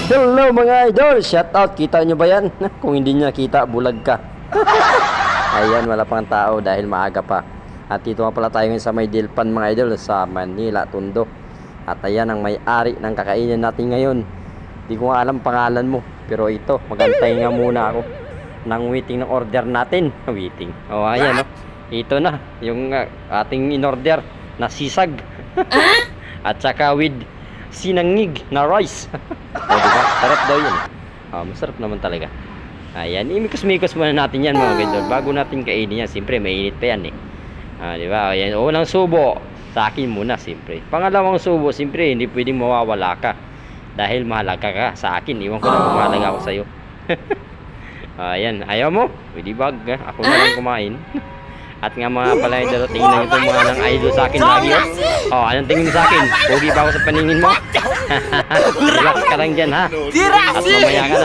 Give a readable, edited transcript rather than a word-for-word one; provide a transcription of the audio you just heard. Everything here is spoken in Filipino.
Hello mga idol, shout out, kita nyo ba yan? Kung hindi nyo nakita, bulag ka. Ayan, wala pang tao dahil maaga pa. At dito nga pala tayo ngayon sa may Dilpan mga idol, sa Manila, Tondo. At ayan ang may-ari ng kakainin natin ngayon. Di ko nga alam pangalan mo, pero ito, magantay nga muna ako ng waiting ng order natin. Waiting. Oh, ayan, no? Ito na, yung ating in-order na sisag. At saka with sinangig na rice. O, diba? Sarap daw yun. Masarap naman talaga. Ayan, imikos-mikos muna natin yan mga idol. Bago natin kainin yan, siyempre mainit pa yan eh. Diba? Ayan, unang subo, sa akin muna siyempre. Pangalawang subo, siyempre hindi pwedeng mawawala ka. Dahil mahalaga ka sa akin. Iwan ko na kung mahalaga ako sa'yo. Ayan, ayaw mo? Pwede bag, ako na lang kumain. At nga mga pala idol, tingnan nyo itong mga ng idol sa akin lagi. Oh, anong tingin mo sa akin? Pogi pa ako sa paningin mo? Relax ka lang dyan ha. At mamaya nga